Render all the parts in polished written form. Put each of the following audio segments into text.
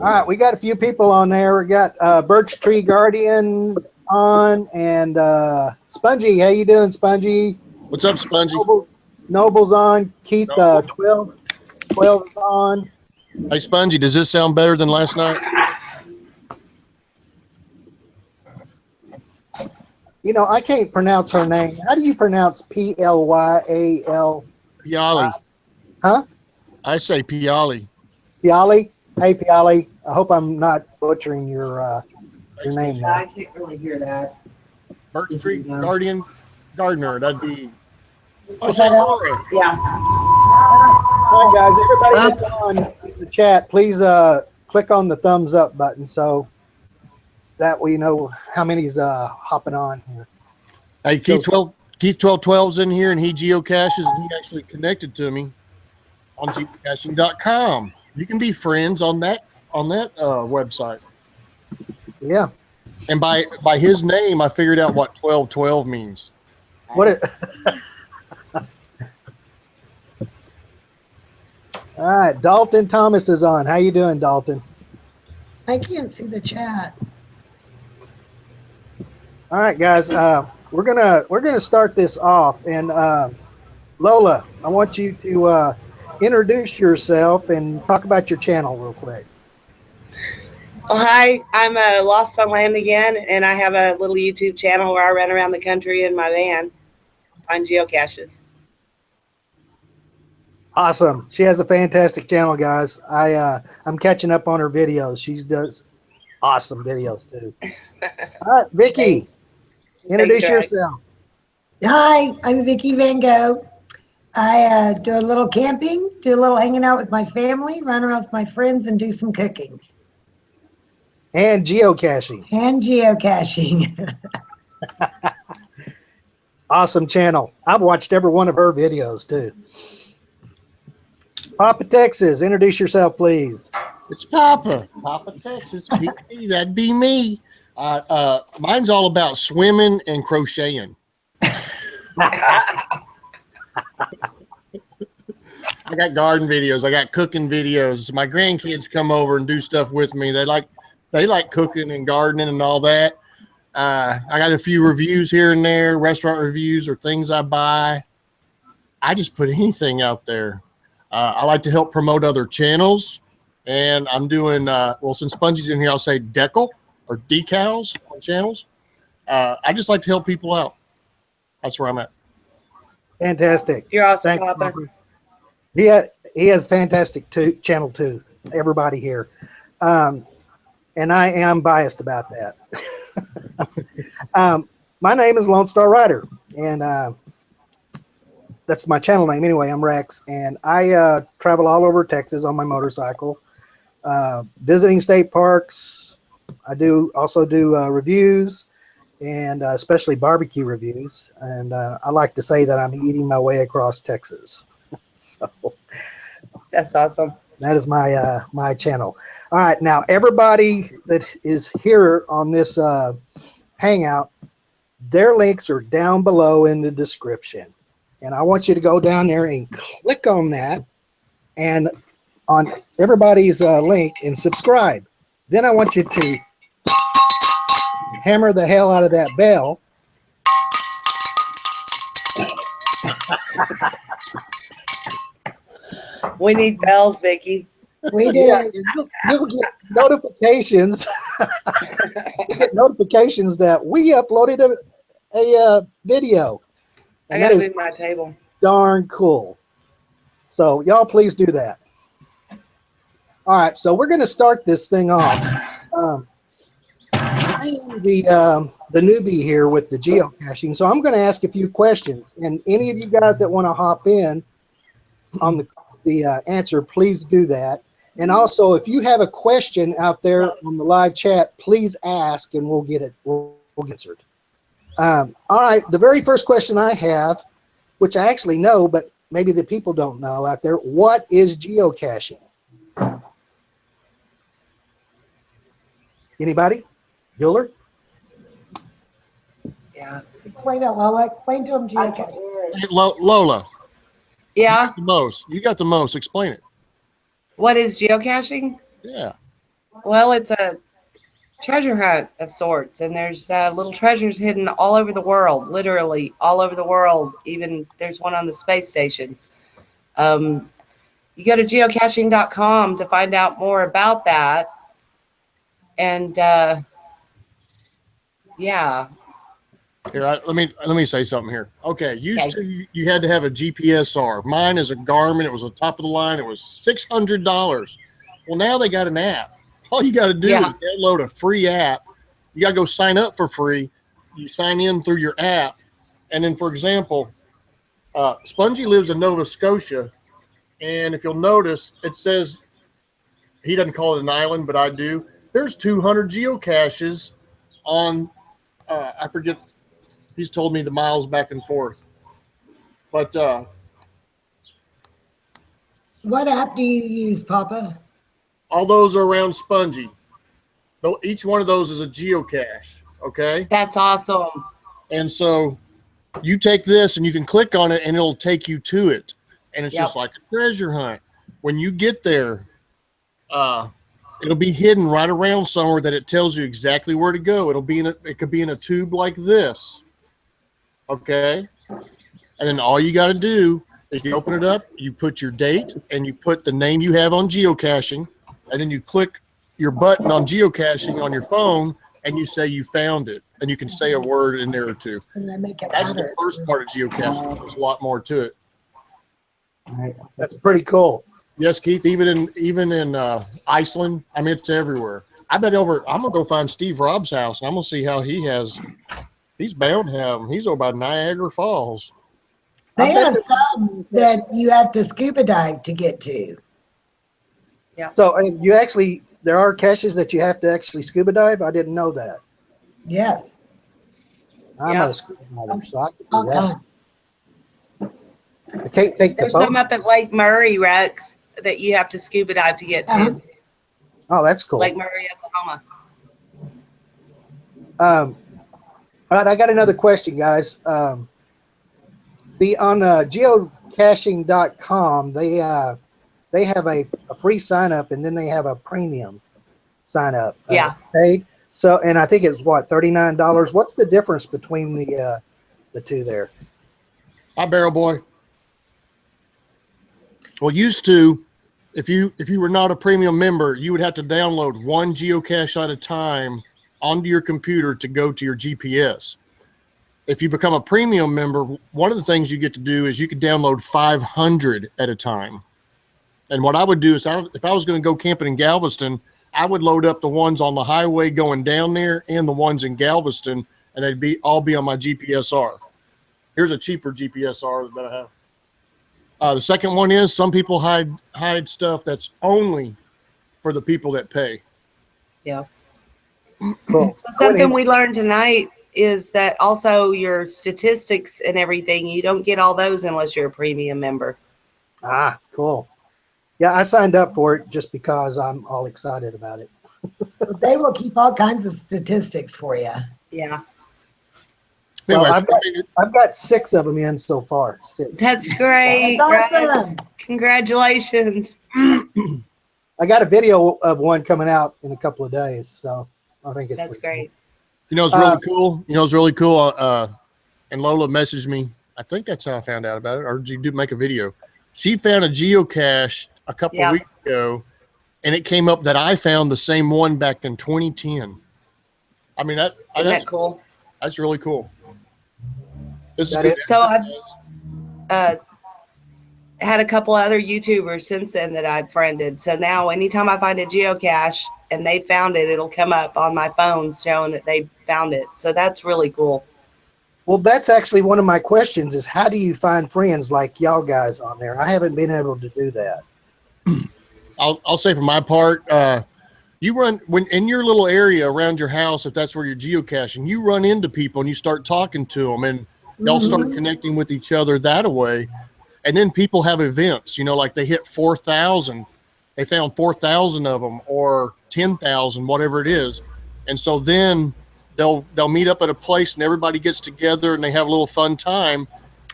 All right, we got a few people on there. We got Birch Tree Guardian on and Spongy. How you doing, Spongy? What's up, Spongy? Noble's on. Keith, 12 is on. Hey, Spongy, does this sound better than last night? You know, I can't pronounce her name. How do you pronounce P-L-Y-A-L? Piali. Huh? I say Piali. Piali? Hey, Piali. I hope I'm not butchering your name there. I can't really hear that. Birch Tree Guardian Gardener. That'd be. Is that Laura? Yeah. All right, guys. Everybody that's on the chat, please click on the thumbs up button so that we know how many's hopping on here. Hey, Keith 1212's in here, and he geocaches, and he actually connected to me on geocaching.com. You can be friends on that website. Yeah. And by his name, I figured out what 1212 means. All right, Dalton Thomas is on. How you doing, Dalton? I can't see the chat. All right, guys. We're gonna start this off, and Lola, I want you to introduce yourself and talk about your channel real quick. Well, hi, I'm Lost on Land again, and I have a little YouTube channel where I run around the country in my van, find geocaches. Awesome. She has a fantastic channel, guys. I'm catching up on her videos. She does awesome videos too. All right, Vicky, introduce yourself. Hi, I'm Vicky VanGo. I do a little camping, do a little hanging out with my family, run around with my friends, and do some cooking. And geocaching. Awesome channel. I've watched every one of her videos too. Papa Texas, introduce yourself, please. It's Papa Texas. That'd be me. Mine's all about swimming and crocheting. I got garden videos. I got cooking videos. My grandkids come over and do stuff with me. They like cooking and gardening and all that. I got a few reviews here and there, restaurant reviews or things I buy. I just put anything out there. I like to help promote other channels, and I'm doing, since Spongy's in here, I'll say decal or decals on channels. I just like to help people out. That's where I'm at. Fantastic. You're awesome, Thanks, Papa. He has fantastic channel too. Everybody here. And I am biased about that. My name is Lone Star Rider, and that's my channel name anyway. I'm Rex, and I travel all over Texas on my motorcycle, visiting state parks. I also do reviews, and especially barbecue reviews. And I like to say that I'm eating my way across Texas. So That's awesome. that is my my channel. All right, now everybody that is here on this hangout, their links are down below in the description. And I want you to go down there and click on that and on everybody's link and subscribe. Then I want you to hammer the hell out of that bell. We need bells, Vicky. We do. Yeah, you'll get notifications. You get notifications that we uploaded a video. I And gotta that is move my table. darn cool. So y'all please do that. All right, so we're going to start this thing off. I am the newbie here with the geocaching, so I'm going to ask a few questions. And any of you guys that want to hop in on the answer, please do that. And also, if you have a question out there on the live chat, please ask, and we'll get it. We'll get answered. All right, the very first question I have, which I actually know, but maybe the people don't know out there, what is geocaching? Anybody? Bueller? Yeah. Explain it, Lola. Explain to them geocaching. Hey, Lola, Yeah. you got the most. Explain it. What is geocaching? Yeah. Well, it's a treasure hunt of sorts, and there's little treasures hidden all over the world, literally all over the world. Even there's one on the space station. You go to geocaching.com to find out more about that. And yeah. Here, let me say something here. Okay, used to you had to have a GPSR. Mine is a Garmin. It was the top of the line. It was $600. Well, now they got an app. All you got to do is download a free app. You got to go sign up for free. You sign in through your app, and then, for example, Spongy lives in Nova Scotia, and if you'll notice, it says he doesn't call it an island, but I do. There's 200 geocaches on. I forget. He's told me the miles back and forth. But what app do you use, Papa? all those are around Spongy. Though each one of those is a geocache. Okay. That's awesome. And so you take this and you can click on it and it'll take you to it. And it's just like a treasure hunt. When you get there, it'll be hidden right around somewhere that it tells you exactly where to go. It could be in a tube like this. Okay. And then all you got to do is you open it up, you put your date and you put the name you have on geocaching, and then you click your button on geocaching on your phone and you say you found it, and you can say a word in there or two. That's the first part of geocaching. There's a lot more to it. That's pretty cool. Yes, Keith. Even in Iceland, I mean, it's everywhere. I'm gonna go find Steve Robb's house, and I'm gonna see how he has. He's bound to have them. He's over by Niagara Falls. They have some that you have to scuba dive to get to. Yeah. So there are caches that you have to actually scuba dive. I didn't know that. Yes. I'm a scuba diver, so I can do Okay. that. I can't take the There's boat. some up at Lake Murray, Rex, that you have to scuba dive to get to. Oh, that's cool. Lake Murray, Oklahoma. All right, I got another question, guys. On geocaching.com, they have a free sign up, and then they have a premium sign up. Paid. So, and I think it's what, $39. What's the difference between the two there? Hi, Barrel Boy. Well, used to, if you were not a premium member, you would have to download one geocache at a time onto your computer to go to your GPS. If you become a premium member, one of the things you get to do is you could download 500 at a time. And what I would do is, if I was going to go camping in Galveston, I would load up the ones on the highway going down there and the ones in Galveston, and they'd all be on my GPSR. Here's a cheaper GPSR that I have. The second one is some people hide stuff that's only for the people that pay. Yeah. Cool. So something we learned tonight is that also your statistics and everything, you don't get all those unless you're a premium member. Ah, cool. Yeah, I signed up for it just because I'm all excited about it. They will keep all kinds of statistics for you. Yeah. Well, Anyway, I've got 6 of them in so far. 6. That's great. That's Rex. awesome. Congratulations. I got a video of one coming out in a couple of days, so I think it's That's pretty great. you know, it's really cool. You know, it's really cool. And Lola messaged me. I think that's how I found out about it. Or did you make a video? She found a geocache a couple of weeks ago, and it came up that I found the same one back in 2010. I mean, that's cool. That's really cool. So I've had a couple other YouTubers since then that I've friended. So now anytime I find a geocache and they found it, it'll come up on my phone showing that they found it. So that's really cool. Well, that's actually one of my questions is how do you find friends like y'all guys on there? I haven't been able to do that. I'll say for my part, you run when in your little area around your house, if that's where you're geocaching, you run into people and you start talking to them, and y'all start connecting with each other that way. And then people have events, you know, like they hit 4,000, they found 4,000 of them, or 10,000, whatever it is. And so then they'll meet up at a place and everybody gets together and they have a little fun time.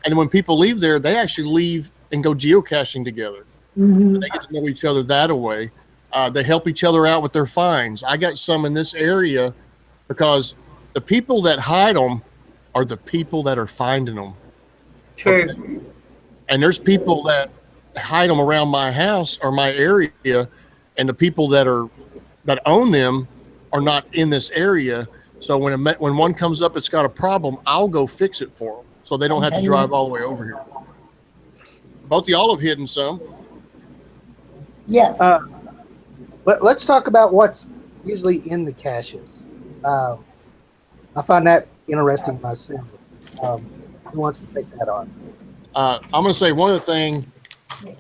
And then when people leave there, they actually leave and go geocaching together. And they get to know each other that way. They help each other out with their finds. I got some in this area because the people that hide them are the people that are finding them. True. Okay? And there's people that hide them around my house or my area, and the people that own them are not in this area. So when one comes up, it's got a problem, I'll go fix it for them, so they don't have to drive all the way over here. Both of y'all have hidden some. Yes. Let's talk about what's usually in the caches. I find that interesting myself. Who wants to take that on? I'm going to say one other thing.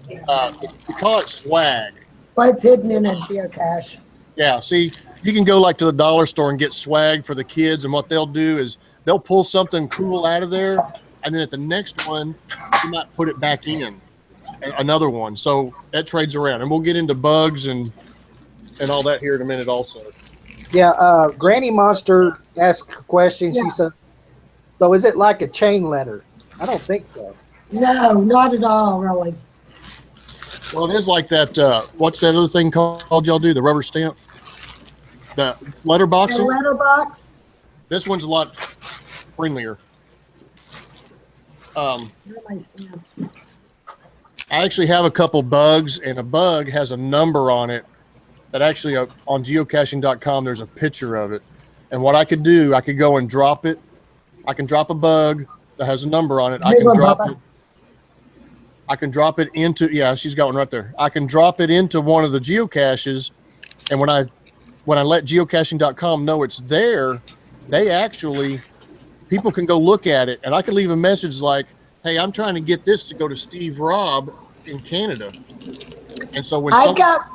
We call it swag. What's hidden in a geocache? Yeah, see, you can go like to the dollar store and get swag for the kids, and what they'll do is they'll pull something cool out of there, and then at the next one, you might put it back in, another one. So that trades around, and we'll get into bugs and all that here in a minute also. Yeah, Granny Monster asked a question. She said, so is it like a chain letter? I don't think so. No, not at all, really. Well, it is like that. What's that other thing called y'all do? The rubber stamp? The letterboxing? The letterbox? This one's a lot friendlier. Where are my stamps? I actually have a couple bugs, and a bug has a number on it that actually on geocaching.com, there's a picture of it. And what I could do, I could go and drop it. I can drop a bug that has a number on it. I can drop it. I can drop it into, yeah, she's got one right there. I can drop it into one of the geocaches, and when I let geocaching.com know it's there, they actually, people can go look at it, and I can leave a message like, hey, I'm trying to get this to go to Steve Robb in Canada. And so when I've got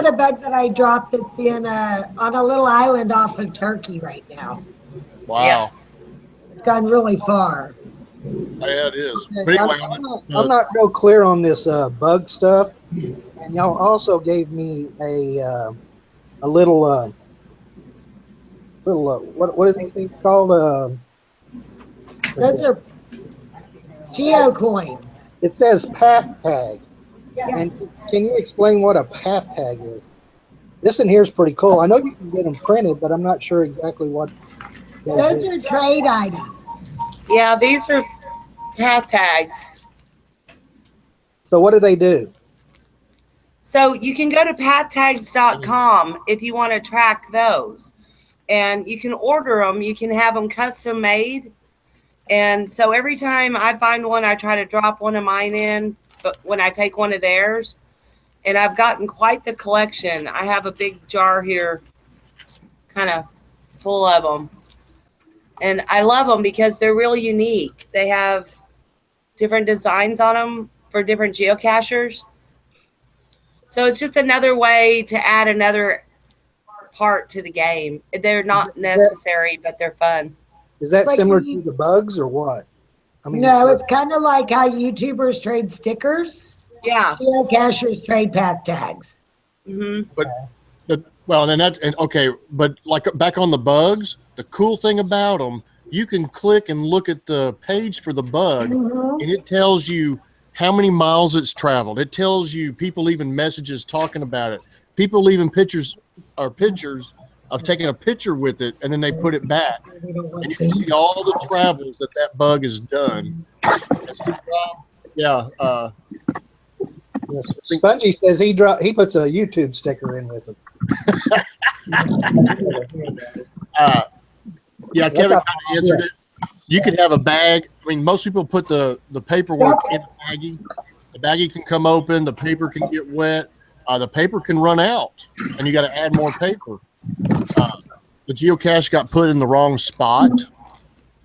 a bug that I dropped that's on a little island off of Turkey right now. Wow. Yeah. It's gone really far. Yeah, it is. Okay, But anyway, I'm not real clear on this bug stuff, and y'all also gave me a little what are these things called? Those are geo coins. It says path tag, and can you explain what a path tag is? This in here is pretty cool. I know you can get them printed, but I'm not sure exactly what. Those are trade items. Yeah, these are path tags. So what do they do? So you can go to pathtags.com if you want to track those. And you can order them. You can have them custom made. And so every time I find one, I try to drop one of mine in, but when I take one of theirs. And I've gotten quite the collection. I have a big jar here, kind of full of them. And I love them because they're really unique. They have different designs on them for different geocachers. So it's just another way to add another part to the game. They're not necessary, but they're fun. Is that Like similar to the bugs or what? I mean, No, it's kind of like how YouTubers trade stickers. Yeah. Geocachers trade path tags. Mm-hmm. But like back on the bugs, the cool thing about them, you can click and look at the page for the bug, and it tells you how many miles it's traveled. It tells you people leaving messages talking about it. People leaving pictures of taking a picture with it, and then they put it back. And you can see all the travels that bug has done. Yeah. Yes. Spongy says he puts a YouTube sticker in with him. Yeah, Kevin kind of answered it. You could have a bag. I mean, most people put the paperwork in a baggie. The baggie can come open. The paper can get wet. The paper can run out, and you got to add more paper. The geocache got put in the wrong spot.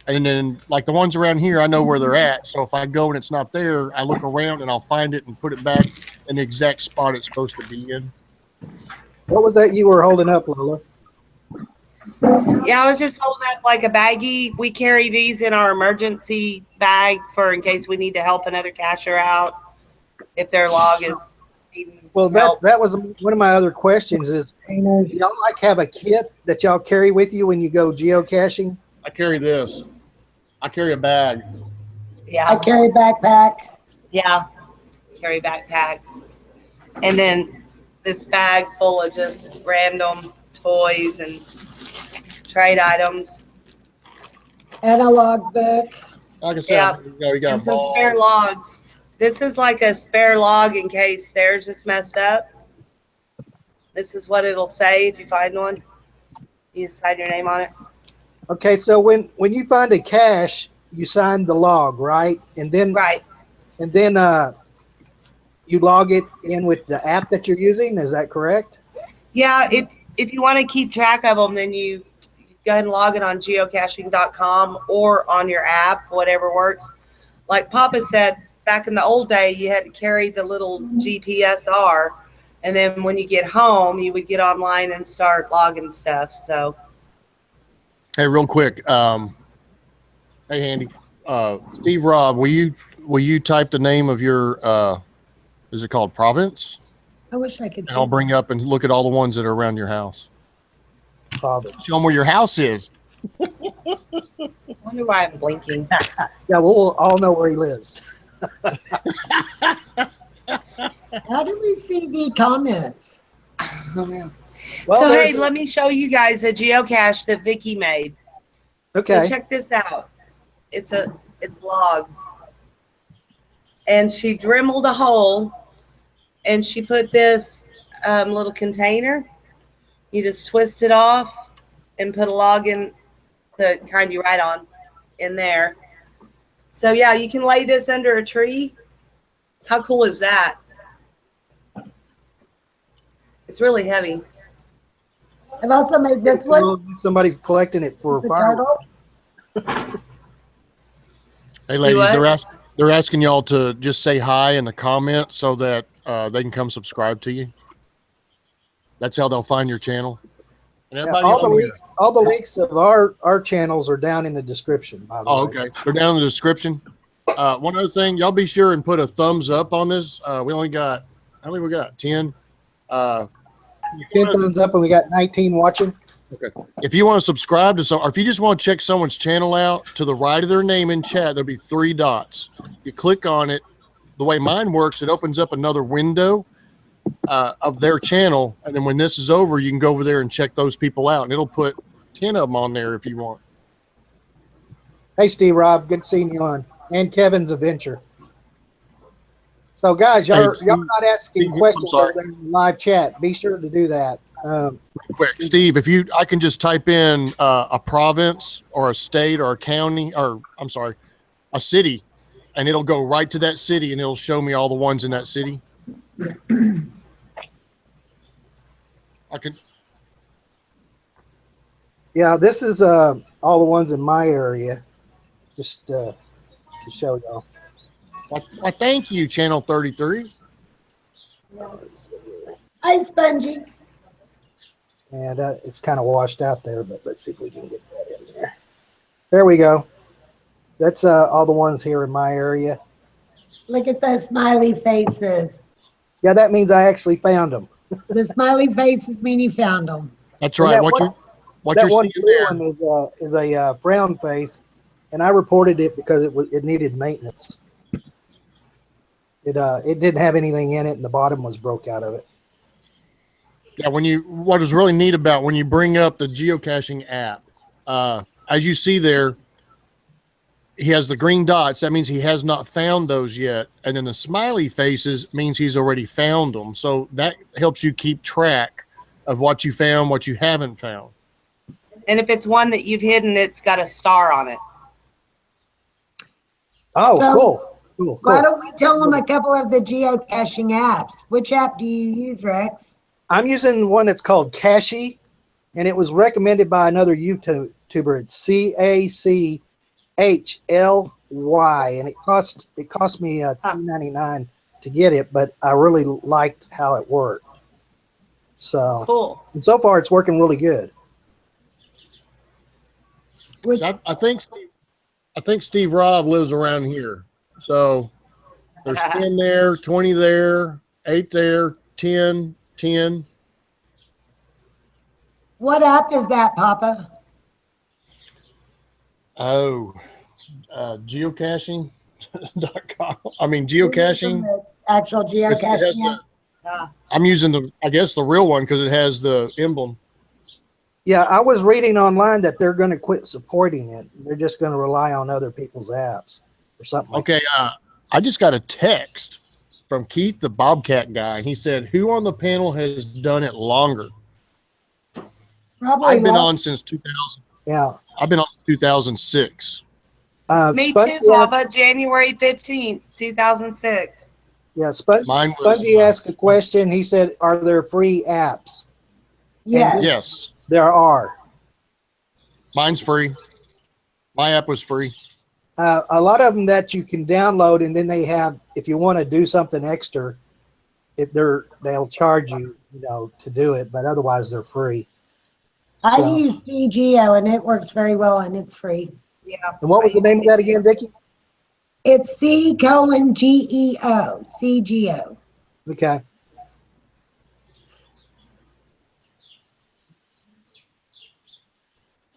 And then, like the ones around here, I know where they're at. So if I go and it's not there, I look around and I'll find it and put it back in the exact spot it's supposed to be in. What was that you were holding up, Lola? Yeah, I was just holding up like a baggie. We carry these in our emergency bag for in case we need to help another cacher out if their log is needing help. That was one of my other questions is, do y'all like have a kit that y'all carry with you when you go geocaching? I carry this. I carry a bag. Yeah. I carry a backpack. Yeah. Carry backpack. And then this bag full of just random toys and trade items. And a logbook. Like I said, Yeah, you got and a some ball. spare logs. This is like a spare log in case theirs is messed up. This is what it'll say if you find one. You just sign your name on it. Okay, so when you find a cache, you sign the log, right? And then Right. you log it in with the app that you're using. Is that correct? Yeah, if you want to keep track of them, then you go ahead and log it on geocaching.com or on your app, whatever works. Like Papa said, back in the old day, you had to carry the little GPSR, and then when you get home, you would get online and start logging stuff. So, Hey, real quick. Hey, Handy. Steve Robb, will you type the name of your is it called province? I wish I could And see. I'll bring up and look at all the ones that are around your house. Father. Show them where your house is. I wonder why I'm blinking. Yeah, we'll all know where he lives. How do we see the comments? I don't know. Well, So, hey, there's- let me show you guys a geocache that Vicky made. Okay. So check this out. It's a log. And she dremeled a hole and she put this little container. You just twist it off and put a log in the kind you write on in there. So yeah, you can lay this under a tree. How cool is that? It's really heavy. I've also made this one. Somebody's collecting it for The fireworks. turtle. Hey, ladies, what? they're asking y'all to just say hi in the comments so that they can come subscribe to you. That's how they'll find your channel. And Yeah, everybody all on here. the links of our channels are down in the description. By the Oh, way. okay. They're down in the description. One other thing, y'all be sure and put a thumbs up on this. We only got, how many we got? 10. 10 thumbs up, and we got 19 watching. Okay. If you want to subscribe to some, or if you just want to check someone's channel out, to the right of their name in chat, there'll be 3 dots. You click on it. The way mine works, it opens up another window of their channel. And then when this is over, you can go over there and check those people out. And it'll put 10 of them on there if you want. Hey, Steve Rob, good seeing you on. And Kevin's Adventure. So, guys, y'all Hey, not asking Steve, I'm questions sorry. over in the live chat. Be sure to do that. Quick, Steve, if I can just type in a province or a state or a county, or I'm sorry, a city, and it'll go right to that city and it'll show me all the ones in that city. I can. Yeah, this is all the ones in my area. Just to show y'all. I thank you, Channel 33. Hi, Spongy. And it's kind of washed out there, but let's see if we can get that in there. There we go. That's all the ones here in my area. Look at those smiley faces. Yeah, that means I actually found them. The smiley faces mean you found them. That's And right. that What that you're one seeing blue there. one is a frown face, and I reported it because it needed maintenance. It didn't have anything in it, and the bottom was broke out of it. Yeah, what is really neat about when you bring up the geocaching app, as you see there, he has the green dots. That means he has not found those yet. And then the smiley faces means he's already found them. So that helps you keep track of what you found, what you haven't found. And if it's one that you've hidden, it's got a star on it. Oh, So- cool. Why don't we tell them a couple of the geocaching apps? Which app do you use, Rex? I'm using one that's called Cachey, and it was recommended by another YouTuber. It's CACHLY, and it cost me $2.99 to get it, but I really liked how it worked. So, Cool. and so far it's working really good. Which, So I think Steve Robb lives around here. So there's 10 there, 20 there, 8 there, 10. what app is that, Papa? Oh, geocaching.com. I mean, geocaching. The actual It has geocaching app? I'm using I guess the real one because it has the emblem. Yeah, I was reading online that they're going to quit supporting it. They're just going to rely on other people's apps or something like Okay, I just got a text from Keith, the Bobcat guy, and he said, "Who on the panel has done it longer?" Probably I've been less. on since 2000. that. Yeah. I've been on since 2006. Me Spongy too, asked, Papa. January 15th, 2006. yeah, Mine was Spongy asked a question. He said, "Are there free apps?" Yes. yes. There are. Mine's free. My app was free. A lot of them that you can download, and then they have, if you want to do something extra, they'll charge you, to do it, but otherwise they're free. I So- use CGO and it works very well and it's free. Yeah. And what was the name of that again, Vicky? It's C:*GEO, CGO. Okay.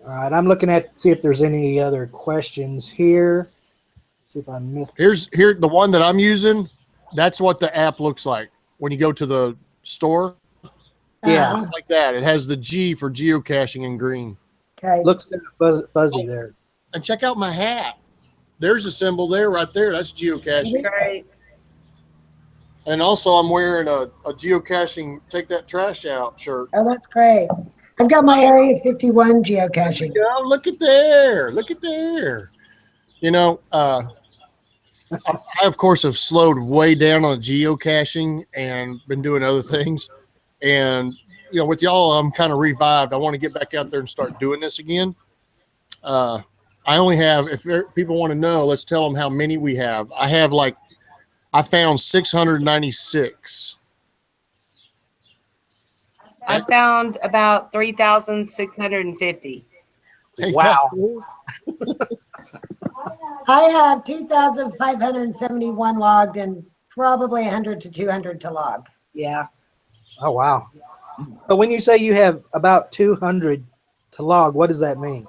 All right, I'm looking at see if there's any other questions here. See if I missed. Here the one that I'm using. That's what the app looks like when you go to the store. Yeah. Like that. It has the G for geocaching in green. Okay. Looks kind of fuzzy there. And check out my hat. There's a symbol there, right there. That's geocaching. Great. And also, I'm wearing a geocaching "Take That Trash Out" shirt. Oh, that's great. I've got my Area 51 geocaching. Oh, look at there! Look at there! I of course have slowed way down on geocaching and been doing other things. And with y'all, I'm kind of revived. I want to get back out there and start doing this again. I only have, if people want to know, let's tell them how many we have. I found 696. I found about 3,650. Wow. I have 2,571 logged and probably 100 to 200 to log. Yeah. Oh, wow. But when you say you have about 200 to log, what does that mean?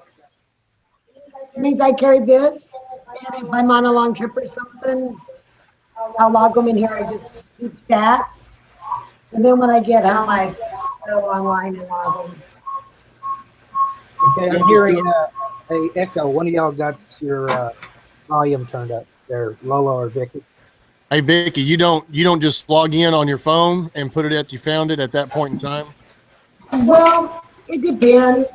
It means I carried this, and if I'm on a long trip or something, I'll log them in here. I just keep stats. And then when I get home, I go online and log them. Okay, I'm hearing a echo. One of y'all got your volume turned up there, Lola or Vicky. Hey Vicky, you don't just log in on your phone and put it at you found it at that point in time? Well, it depends.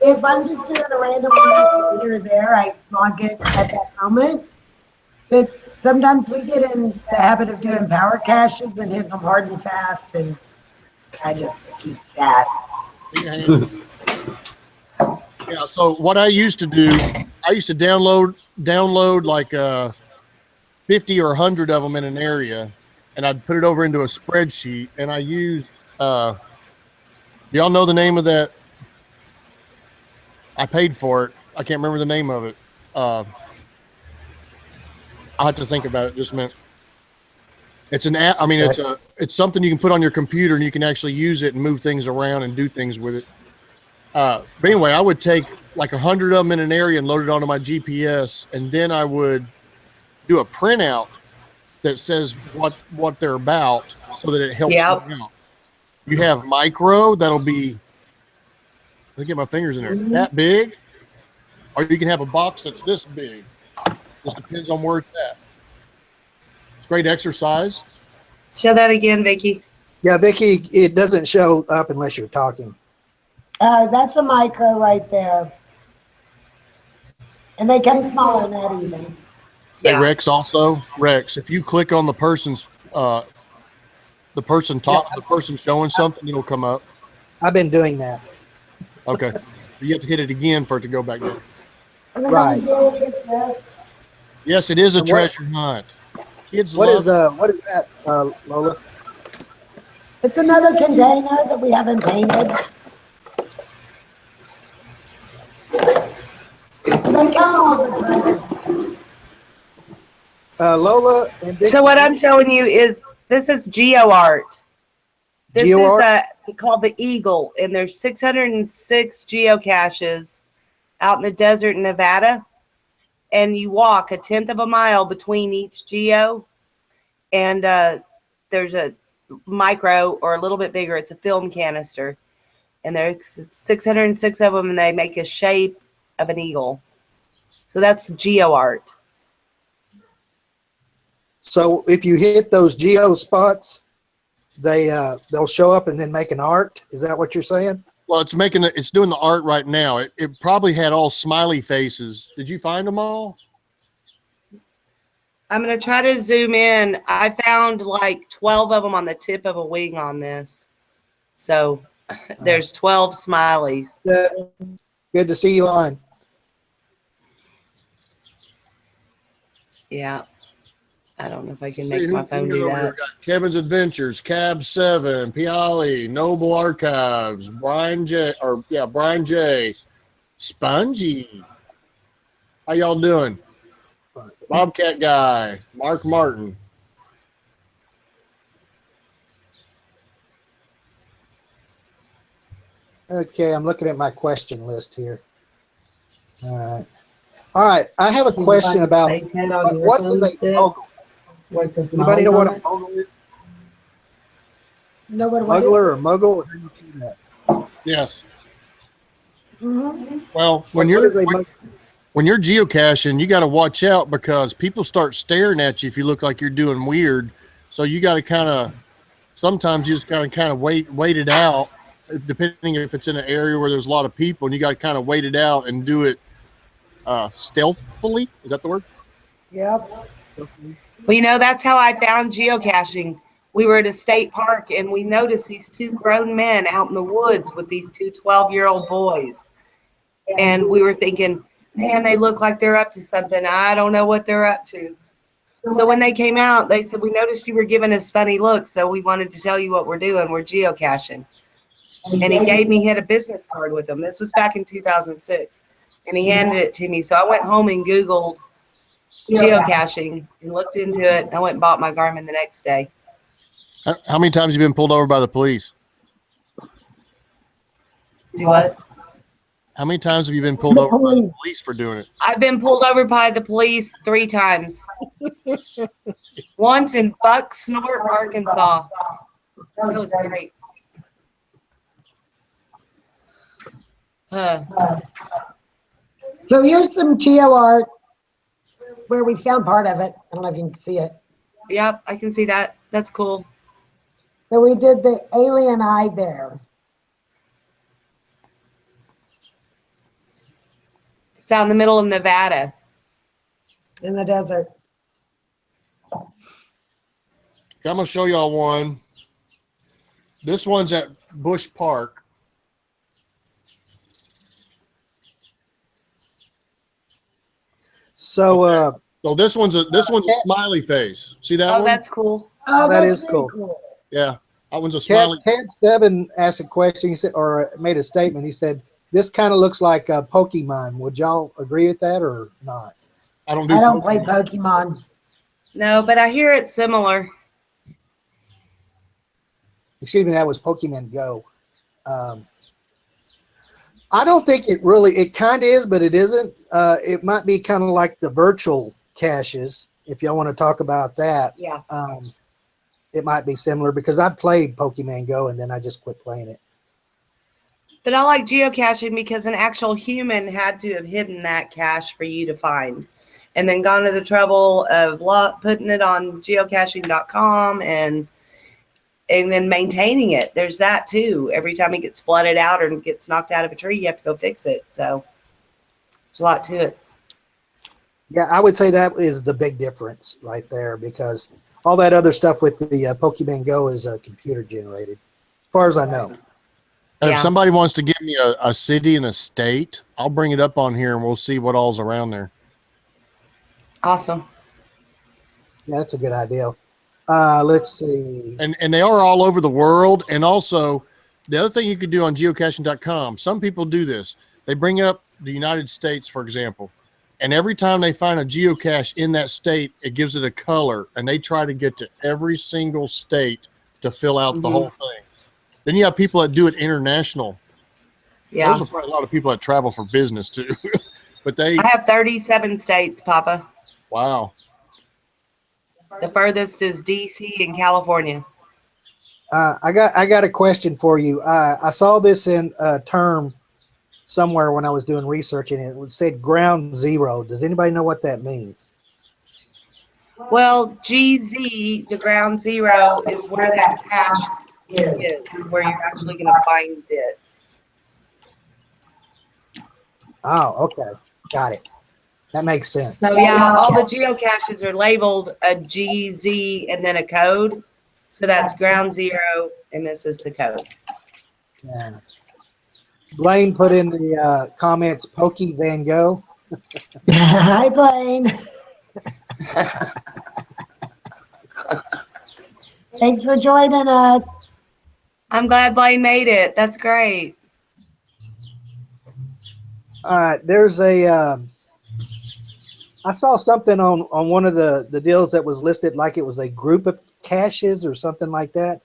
If I'm just doing a random one here or there, I log it at that moment. But sometimes we get in the habit of doing power caches and hitting them hard and fast, and I just keep stats. Yeah, so what I used to do, I used to download like 50 or 100 of them in an area, and I'd put it over into a spreadsheet, and I used, do y'all know the name of that? I paid for it. I can't remember the name of it. I'll have to think about it just a minute. It's an app. I mean, it's something you can put on your computer, and you can actually use it and move things around and do things with it. But anyway, I would take like 100 of them in an area and load it onto my GPS, and then I would do a printout that says what they're about, so that it helps you out. You have micro that'll be, let me get my fingers in there, that big, or you can have a box that's this big. Just depends on where it's at. It's great exercise. Show that again, Vicky. Yeah, Vicky, it doesn't show up unless you're talking. That's a micro right there. And they come smaller than that even. Hey, Yeah. Rex also. Rex, if you click on the person's the person showing something, it'll come up. I've been doing that. Okay. You have to hit it again for it to go back down. And then Right. Yes, it is a And what- treasure hunt. Kids What love is that, Lola? It's another container that we haven't painted. They come all the time. Lola and Vicky, So what I'm showing you is, this is GeoArt. This GeoArt? is called the Eagle, and there's 606 geocaches out in the desert in Nevada. And you walk 1/10 of a mile between each geo. And there's a micro or a little bit bigger. It's a film canister. And there's 606 of them, and they make a shape of an eagle. So that's geo art. So if you hit those geo spots, they'll show up and then make an art. Is that what you're saying? Well, it's doing the art right now. It probably had all smiley faces. Did you find them all? I'm going to try to zoom in. I found like 12 of them on the tip of a wing on this. So there's 12 smileys. Good to see you on. Yeah. I don't know if I can make my phone do that. Got Kevin's Adventures, Cab 7, Piali, Noble Archives, Brian J, Spongy. How y'all doing? Bobcat Guy, Mark Martin. Okay, I'm looking at my question list here. All right. I have a question about what is a mogul? Anybody know what a mogul is? Know what it is? Muggler or mogul? How do you do that? Yes. Mm-hmm. Well, when you're geocaching, you got to watch out because people start staring at you if you look like you're doing weird. So you got to sometimes you just got to kind of wait it out, depending if it's in an area where there's a lot of people, and you got to kind of wait it out and do it stealthily. Is that the word? Yep. Well, that's how I found geocaching. We were at a state park, and we noticed these two grown men out in the woods with these two 12-year-old boys. And we were thinking, man, they look like they're up to something. I don't know what they're up to. So when they came out, they said, we noticed you were giving us funny looks, so we wanted to tell you what we're doing. We're geocaching. And he had a business card with him. This was back in 2006. And he handed it to me. So I went home and Googled geocaching and looked into it. And I went and bought my Garmin the next day. How many times have you been pulled over by the police? Do what? How many times have you been pulled over by the police for doing it? I've been pulled over by the police 3 times. Once in Buck Snort, Arkansas. That was great. So here's some geo art where we found part of it. I don't know if you can see it. Yep, I can see that. That's cool. So we did the alien eye there. It's out in the middle of Nevada. In the desert. I'm going to show y'all one. This one's at Bush Park. So, So this one's a smiley face. See that one? Oh, that's cool. Oh, that that's is very cool. Yeah, that one's a smiley. Cat 7 asked a question. He said, or made a statement. He said, "This kind of looks like a Pokemon." Would y'all agree with that or not? I don't play Pokemon. No, but I hear it's similar. Excuse me, that was Pokemon Go. I don't think it kind of is, but it isn't. It might be kind of like the virtual caches, if y'all want to talk about that. Yeah. It might be similar because I played Pokemon Go and then I just quit playing it. But I like geocaching because an actual human had to have hidden that cache for you to find and then gone to the trouble of putting it on geocaching.com and then maintaining it. There's that too. Every time it gets flooded out or gets knocked out of a tree, you have to go fix it. So there's a lot to it. Yeah, I would say that is the big difference right there because all that other stuff with the Pokemon Go is computer generated, as far as I know. And Yeah. if somebody wants to give me a city and a state, I'll bring it up on here and we'll see what all's around there. Awesome. Yeah, that's a good idea. Let's see. And they are all over the world. And also, the other thing you could do on geocaching.com, some people do this. They bring up the United States, for example, and every time they find a geocache in that state, it gives it a color, and they try to get to every single state to fill out the whole thing. Then you have people that do it international. Yeah. Those are probably a lot of people that travel for business too. But I have 37 states, Papa. Wow. The furthest is DC and California. I got a question for you. I saw this in a term somewhere when I was doing research, and it said ground zero. Does anybody know what that means? Well, GZ, the ground zero, is where that cache is, where you're actually going to find it. Oh, okay, got it. That makes sense. So yeah, all the geocaches are labeled a GZ and then a code. So that's ground zero, and this is the code. Yeah. Blaine put in the comments, "Pokey VanGo." Hi, Blaine. Thanks for joining us. I'm glad Blaine made it. That's great. There's a. I saw something on one of the deals that was listed like it was a group of caches or something like that.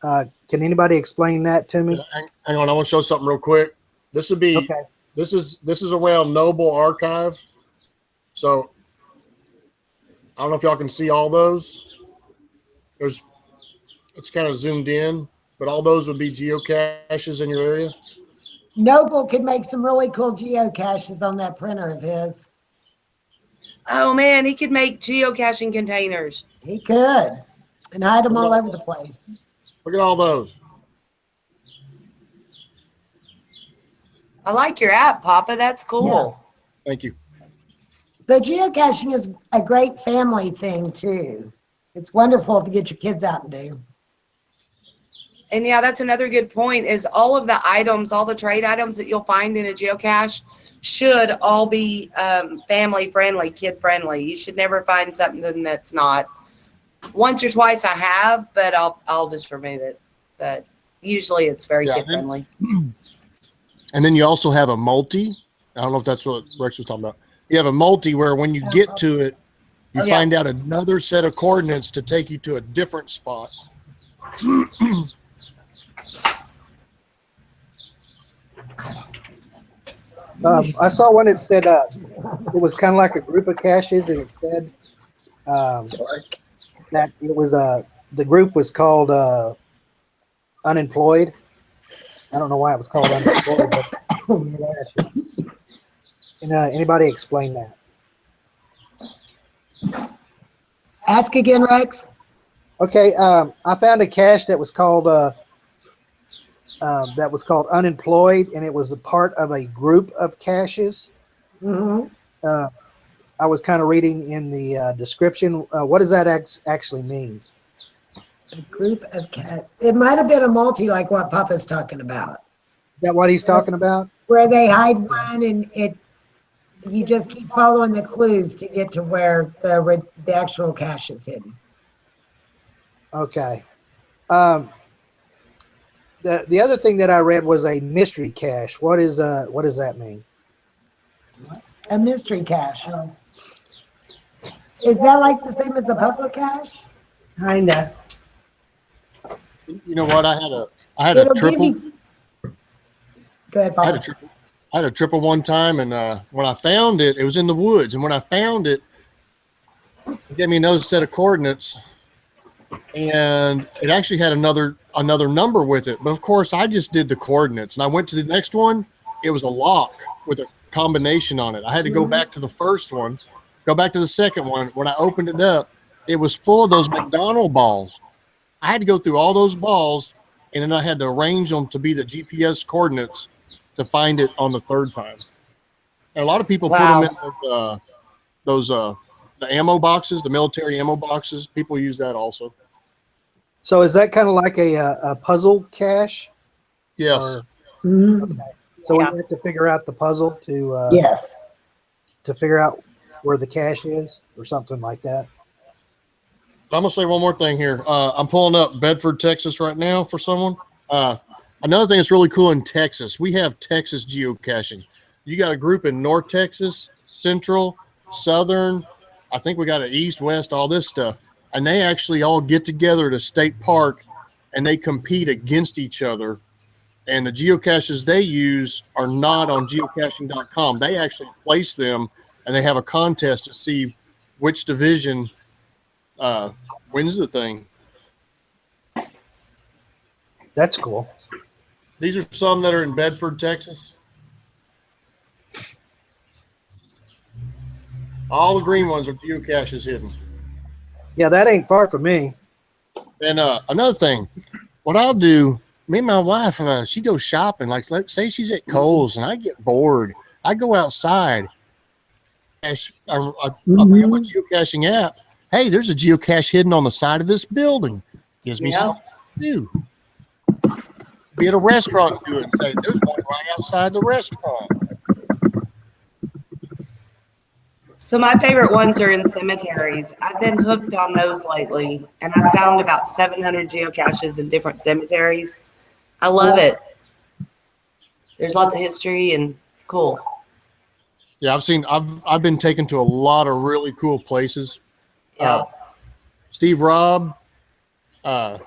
Can anybody explain that to me? Hang on, I want to show something real quick. This would be Okay. this is around Noble Archive. So I don't know if y'all can see all those. It's kind of zoomed in, but all those would be geocaches in your area. Noble could make some really cool geocaches on that printer of his. Oh man, he could make geocaching containers. He could. And hide them all over the place. Look at all those. I like your app, Papa. That's cool. Thank you. So geocaching is a great family thing too. It's wonderful to get your kids out and do. And yeah, that's another good point is all of the items, all the trade items that you'll find in a geocache should all be family friendly, kid friendly. You should never find something that's not. Once or twice I have, but I'll just remove it. But usually it's very kid friendly. And then you also have a multi. I don't know if that's what Rex was talking about. You have a multi where when you get to it, you find out another set of coordinates to take you to a different spot. I saw one that said it was kind of like a group of caches, and it said that it was the group was called Unemployed. I don't know why it was called Unemployed, but can anybody explain that? Ask again, Rex. Okay, I found a cache that was called Unemployed, and it was a part of a group of caches. Mm-hmm. I was kind of reading in the description. What does that actually mean? A group of cats. It might have been a multi, like what Papa's talking about. Is that what he's talking about? Where they hide one, and you just keep following the clues to get to where the actual cache is hidden. Okay. The other thing that I read was a mystery cache. What does that mean? A mystery cache. Is that like the same as a puzzle cache? Kinda. You know what? I had a triple. Go ahead, Papa. I had a triple one time, and when I found it, it was in the woods. And when I found it, it gave me another set of coordinates, and it actually had another number with it. But of course, I just did the coordinates, and I went to the next one. It was a lock with a combination on it. I had to go back to the first one, go back to the second one. When I opened it up, it was full of those McDonald balls. I had to go through all those balls, and then I had to arrange them to be the GPS coordinates to find it on the third time. And a lot of people put them in those the ammo boxes, the military ammo boxes. People use that also. So is that kind of like a puzzle cache? Yes. Okay. So we have to figure out the puzzle to Yes. to figure out where the cache is or something like that. I'm gonna say one more thing here. I'm pulling up Bedford, Texas right now for someone. Another thing that's really cool in Texas, we have Texas geocaching. You got a group in North Texas, Central, Southern. I think we got an East, West, all this stuff. And they actually all get together at a state park and they compete against each other. And the geocaches they use are not on geocaching.com. They actually place them and they have a contest to see which division wins the thing. That's cool. These are some that are in Bedford, Texas. All the green ones are geocaches hidden. Yeah, that ain't far from me. And another thing, what I'll do, me and my wife, she goes shopping. Like, let's say she's at Kohl's and I get bored. I go outside. I bring up my geocaching app. Hey, there's a geocache hidden on the side of this building. Gives me something to do. Be at a restaurant and do it and say, there's one right outside the restaurant. So my favorite ones are in cemeteries. I've been hooked on those lately, and I've found about 700 geocaches in different cemeteries. I love it. There's lots of history, and it's cool. Yeah, I've been taken to a lot of really cool places. Yeah. Steve Robb, I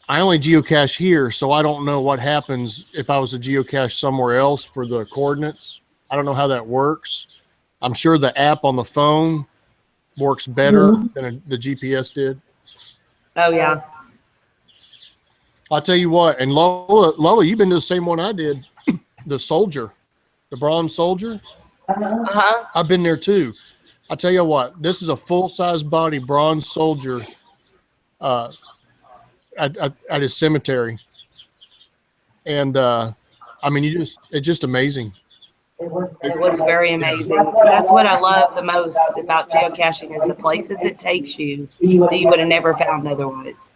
only geocache here, so I don't know what happens if I was to geocache somewhere else for the coordinates. I don't know how that works. I'm sure the app on the phone works better than the GPS did. Oh, yeah. I'll tell you what, and Lola, you've been to the same one I did, the soldier, the bronze soldier. Uh-huh. I've been there too. I'll tell you what, this is a full-size body bronze soldier at his cemetery. And, I mean, it's just amazing. It was very amazing. That's what I love the most about geocaching is the places it takes you that you would have never found otherwise.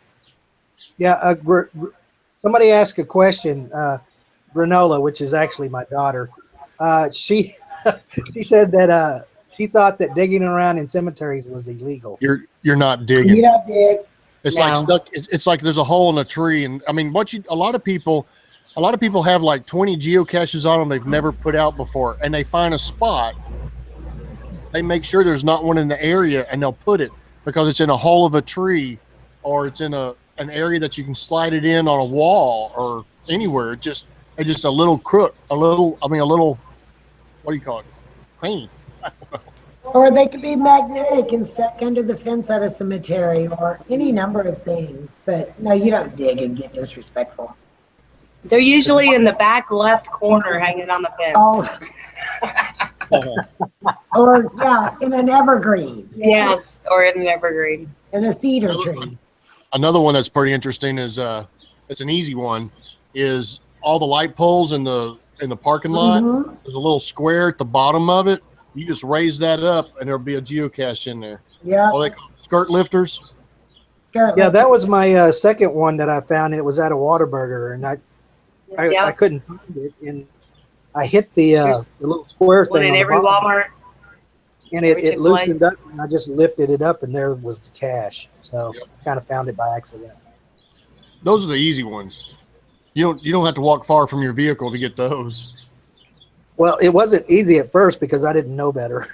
Yeah, somebody asked a question, Granola, which is actually my daughter. She she said that she thought that digging around in cemeteries was illegal. You're not digging. You don't dig. It's No. like stuck. It's like there's a hole in a tree, and I mean, a lot of people have like 20 geocaches on them they've never put out before, and they find a spot. They make sure there's not one in the area, and they'll put it because it's in a hole of a tree, or it's in an area that you can slide it in on a wall or anywhere. It's just a little crook, a little. What do you call it? Cranny. Or they could be magnetic and stuck under the fence at a cemetery or any number of things. But no, you don't dig and get disrespectful. They're usually in the back left corner hanging on the fence. Oh, or yeah, in an evergreen. Yes, or in an evergreen. In a cedar tree. Another one that's pretty interesting is it's an easy one, is all the light poles in the parking lot. Mhm. There's a little square at the bottom of it. You just raise that up and there'll be a geocache in there. Yeah. What they call skirt lifters. Yeah, that was my second one that I found, and it was at a Whataburger, and I couldn't find it, and I hit the little square One thing in on every the bottom, Walmart. and every it Chick-fil-A. loosened up, and I just lifted it up, and there was the cache. So Yep. kind of found it by accident. Those are the easy ones. You don't have to walk far from your vehicle to get those. Well, it wasn't easy at first because I didn't know better.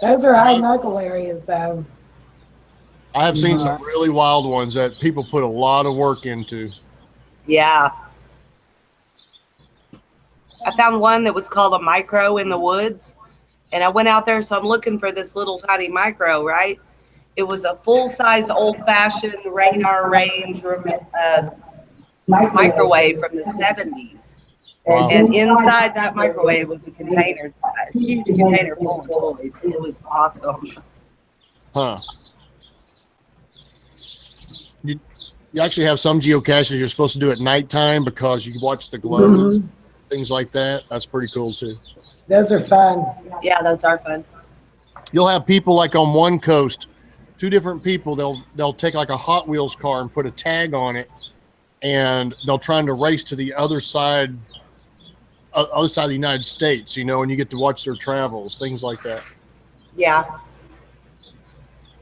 Those are high knuckle areas, though. I have seen some really wild ones that people put a lot of work into. Yeah. I found one that was called a micro in the woods. And I went out there, so I'm looking for this little tiny micro, right? It was a full-size, old-fashioned radar range microwave from the 70s. Wow. And inside that microwave was a container, a huge container full of toys. It was awesome. Huh. You actually have some geocaches you're supposed to do at nighttime because you watch the glows, things like that. That's pretty cool too. Those are fun. Yeah, those are fun. You'll have people like on one coast, two different people, they'll take like a Hot Wheels car and put a tag on it, and they'll try to race to the other side of the United States, and you get to watch their travels, things like that. Yeah.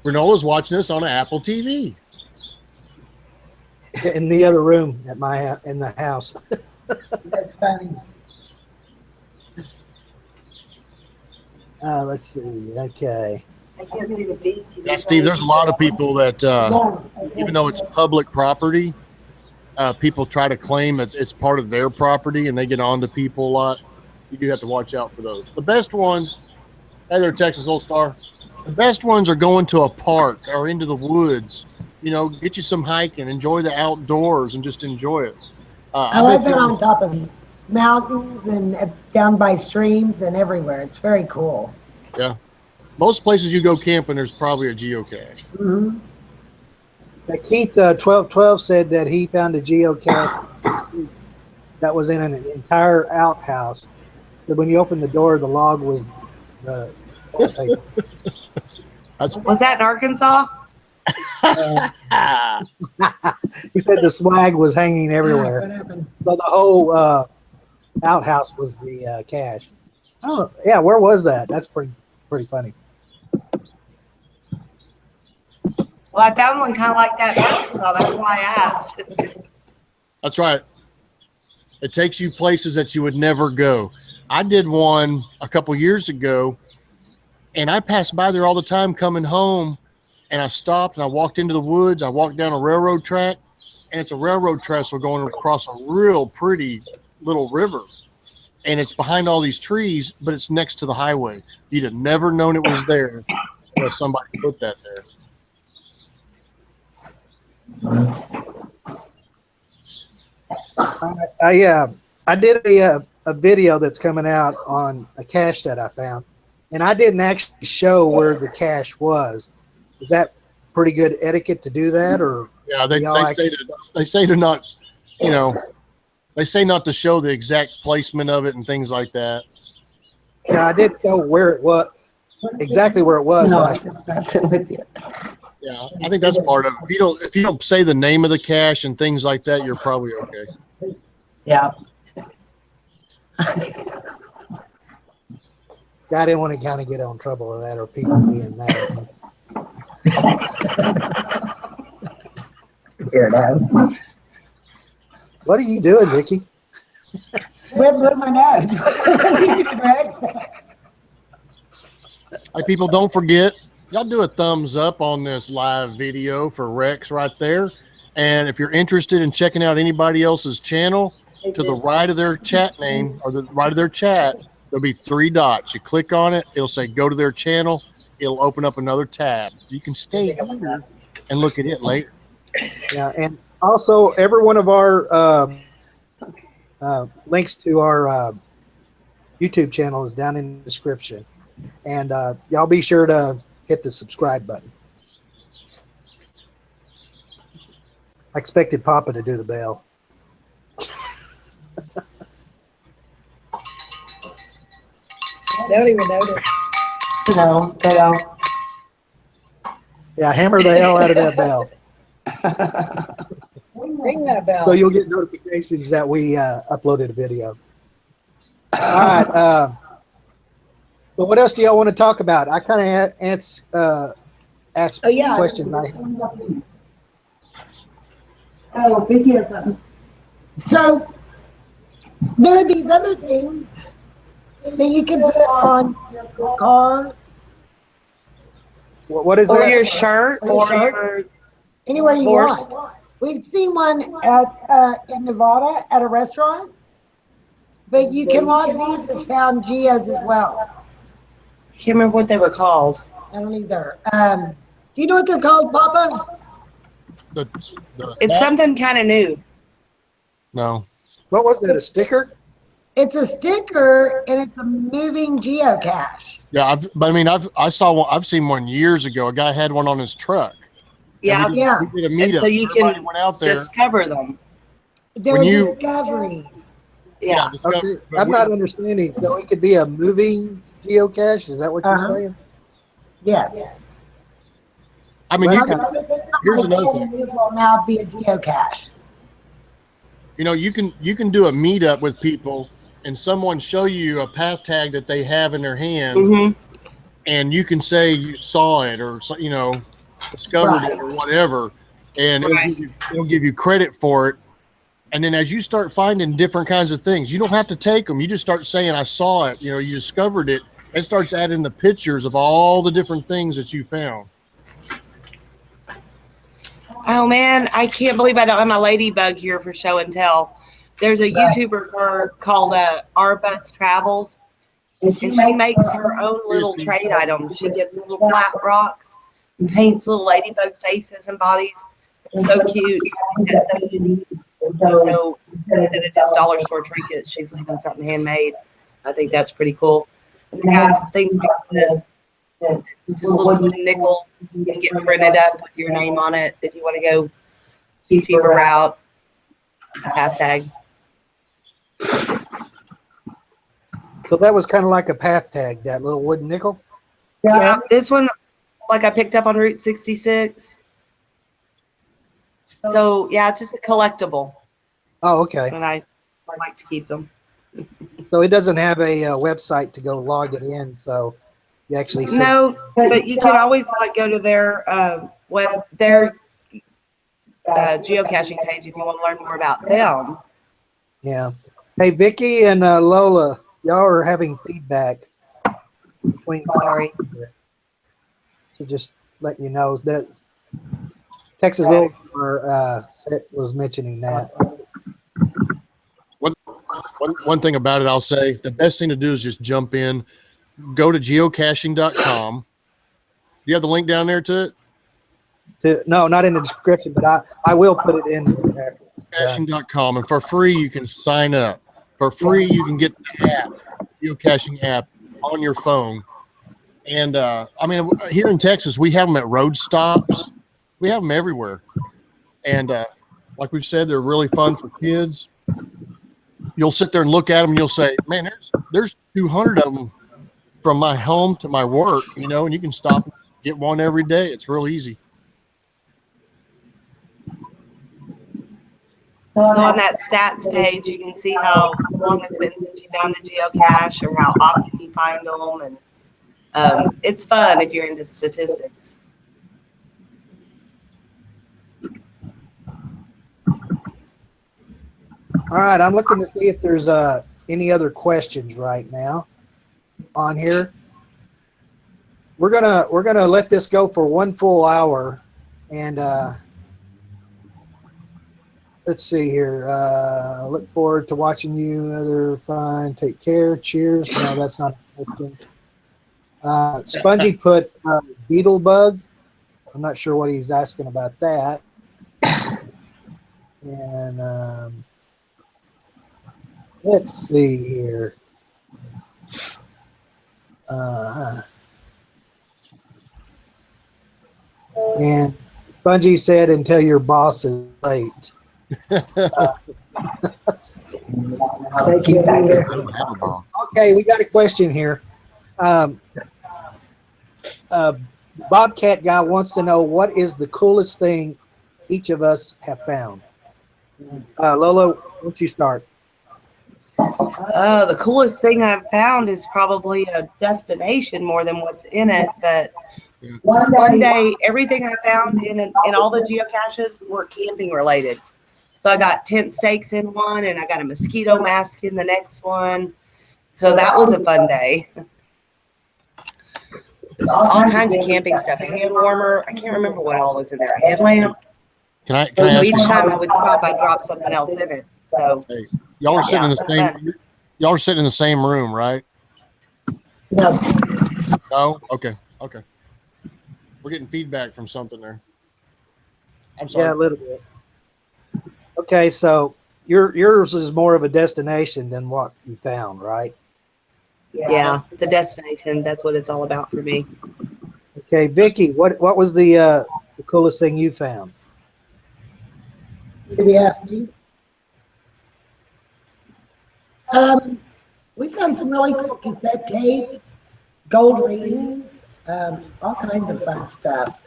Renola's watching this on Apple TV. In the other room in the house. That's funny. Let's see. Okay. I can't see the feet. Yeah, Steve, there's a lot of people that, even though it's public property, people try to claim that it's part of their property and they get on to people a lot. You do have to watch out for those. The best ones, hey there, Texas Old Star. The best ones are going to a park or into the woods You know, get you some hiking, enjoy the outdoors, and just enjoy it. I've been on top of mountains and down by streams and everywhere. It's very cool. Yeah. Most places you go camping, there's probably a geocache. Mm-hmm. Keith 1212 said that he found a geocache that was in an entire outhouse. That when you opened the door, the log was the wallpaper. Was that in Arkansas? He said the swag was hanging everywhere. What happened? So the whole outhouse was the cache. Oh, yeah. Where was that? That's pretty funny. Well, I found one kind of like that in Arkansas. That's why I asked. That's right. It takes you places that you would never go. I did one a couple years ago, and I passed by there all the time coming home, and I stopped and I walked into the woods. I walked down a railroad track, and it's a railroad trestle going across a real pretty little river. And it's behind all these trees, but it's next to the highway. You'd have never known it was there unless somebody put that there. I did a video that's coming out on a cache that I found, and I didn't actually show where the cache was. Is that pretty good etiquette to do that, or yeah? They say to not, you know, they say not to show the exact placement of it and things like that. Yeah, I did know where it was, exactly where it was. No, but I'm just messing with you. Yeah, I think that's part of it. If you don't say the name of the cache and things like that, you're probably okay. Yeah. I didn't want to kind of get in trouble with that or people being mad at me. Weirdo. What are you doing, Vicky? With my nose. Hey, people, don't forget, y'all do a thumbs up on this live video for Rex right there. And if you're interested in checking out anybody else's channel, to the right of their chat name or the right of their chat, there'll be 3 dots. You click on it, it'll say go to their channel. It'll open up another tab. You can stay here and look at it later. Yeah, and also every one of our links to our YouTube channel is down in the description. And y'all be sure to hit the subscribe button. I expected Papa to do the bell. They don't even notice. No, they don't. Yeah, hammer the hell out of that bell. Ring that bell. So you'll get notifications that we uploaded a video. All right. So what else do y'all want to talk about? I kind of asked questions. Oh, Vicky has something. So there are these other things that you can put on your car. What is Or that? your shirt, or your Anywhere you horse. want. We've seen one at in Nevada at a restaurant, but you can log these as found geos as well. I can't remember what they were called. I don't either. Do you know what they're called, Papa? It's something kind of new. No. What was that? A sticker? It's a sticker and it's a moving geocache. Yeah, I've seen one years ago. A guy had one on his truck. Yeah. Yeah. We did a And meetup. so you Everybody can went out there. discover them. They're discoveries. Yeah. Okay, I'm not understanding. So it could be a moving geocache. Is that what you're saying? Yes. I mean, Well, you that's can, here's another thing. It will now be a geocache. You know, you can do a meetup with people, and someone show you a path tag that they have in their hand, Mm-hmm. and you can say you saw it or discovered it or whatever, and it'll give you credit for it. And then as you start finding different kinds of things, you don't have to take them. You just start saying, I saw it, you discovered it. It starts adding the pictures of all the different things that you found. Oh man, I can't believe I don't have my ladybug here for show and tell. There's a YouTuber called Our Bus Travels, and she makes her own little trade items. She gets little flat rocks paints little ladybug faces and bodies. So cute. That's so unique. So instead of just dollar store trinkets, she's leaving something handmade. I think that's pretty cool. And they have things like this, just little wooden nickel. You can get printed up with your name on it if you want to go cheaper route. A path tag. So that was kind of like a path tag, that little wooden nickel. Yeah, this one, like I picked up on Route 66. So yeah, it's just a collectible, Oh, okay. and I like to keep them. So it doesn't have a website to go log it in. So you actually No, but you can always like go to their geocaching page if you want to learn more about them. Yeah. Hey, Vicky and Lola, y'all are having feedback between. Sorry. So just letting you know that Texas Little was mentioning that. One thing about it, I'll say the best thing to do is just jump in, go to geocaching.com. Do you have the link down there to it? No, not in the description, but I will put it in there. Geocaching.com, and for free you can sign up. For free you can get the app, geocaching app, on your phone. And I mean, here in Texas, we have them at road stops. We have them everywhere. And like we've said, they're really fun for kids. You'll sit there and look at them, and you'll say, "Man, there's 200 of them from my home to my work." You know, and you can stop and get one every day. It's real easy. So on that stats page, you can see how long it's been since you found a geocache or how often you find them, and it's fun if you're into statistics. All right, I'm looking to see if there's any other questions right now on here. We're gonna let this go for 1 full hour, and let's see here. Look forward to watching you. Another fun. Take care. Cheers. No, that's not a question. Spongy put beetle bug. I'm not sure what he's asking about that. And let's see here. And Spongy said, "Until your boss is late." Thank you. Okay, we got a question here. Bobcat guy wants to know, what is the coolest thing each of us have found? Lola, why don't you start? The coolest thing I've found is probably a destination more than what's in it. But one day, everything I found in all the geocaches were camping related. So I got tent stakes in one, and I got a mosquito mask in the next one. So that was a fun day. This is all kinds of camping stuff. A hand warmer. I can't remember what all was in there. A headlamp. Can I So ask each you? time I would stop, I'd drop something else in it. So Hey, y'all are sitting in the that's same. fun. Y'all are sitting in the same room, right? No. No. Okay. Okay. We're getting feedback from something there. I'm sorry. Yeah, a little bit. Okay, so yours is more of a destination than what you found, right? Yeah, the destination. That's what it's all about for me. Okay, Vicky, what was the coolest thing you found? Did he ask me? We found some really cool cassette tape, gold rings, all kinds of fun stuff.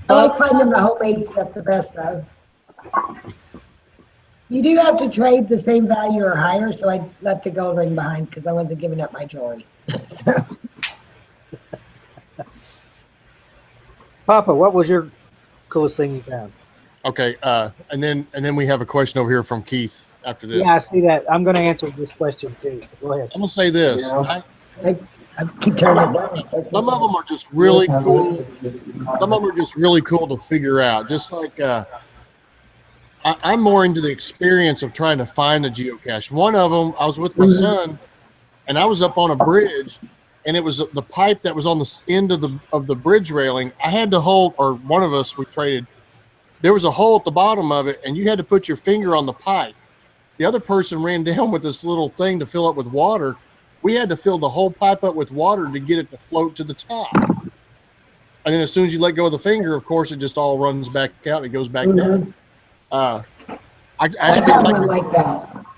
I like finding the homemade stuff the best though. You do have to trade the same value or higher, so I left the gold ring behind because I wasn't giving up my jewelry. So. Papa, what was your coolest thing you found? Okay. And then we have a question over here from Keith after this. Yeah, I see that. I'm going to answer this question too. Go ahead. I'm gonna say this. Yeah. I keep turning it down. Some of them are just really cool. Some of them are just really cool to figure out. Just like I'm more into the experience of trying to find the geocache. One of them, I was with my son, and I was up on a bridge, and it was the pipe that was on the end of the bridge railing. I had to hold, or one of us, we traded. There was a hole at the bottom of it, and you had to put your finger on the pipe. The other person ran down with this little thing to fill up with water. We had to fill the whole pipe up with water to get it to float to the top. And then as soon as you let go of the finger, of course, it just all runs back out and it goes back down.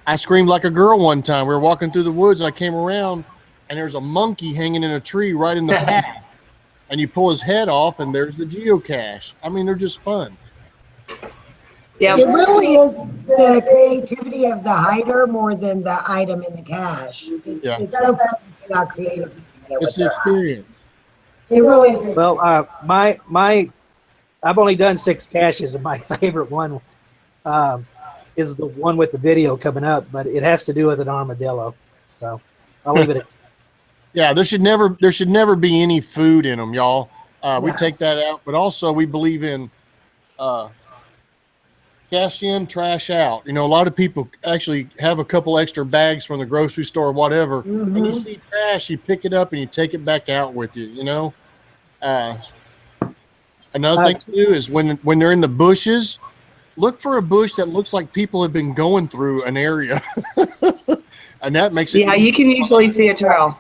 I screamed like a girl one time. We were walking through the woods, and I came around, and there's a monkey hanging in a tree right in the path. And you pull his head off, and there's the geocache. I mean, they're just fun. Yeah, It really is the creativity of the hider more than the item in the cache. It's so fun to see how creative you can get It's with the it. experience. It really is. Well, I've only done 6 caches, and my favorite one is the one with the video coming up, but it has to do with an armadillo. So I'll leave it at Yeah, there should never be any food in them, y'all. We take that out, but also we believe in cash in, trash out. You know, a lot of people actually have a couple extra bags from the grocery store or whatever. Mm-hmm. And you see trash, you pick it up and you take it back out with you, you know. Another thing too is when they're in the bushes, look for a bush that looks like people have been going through an area. And that makes it you can usually see a trail.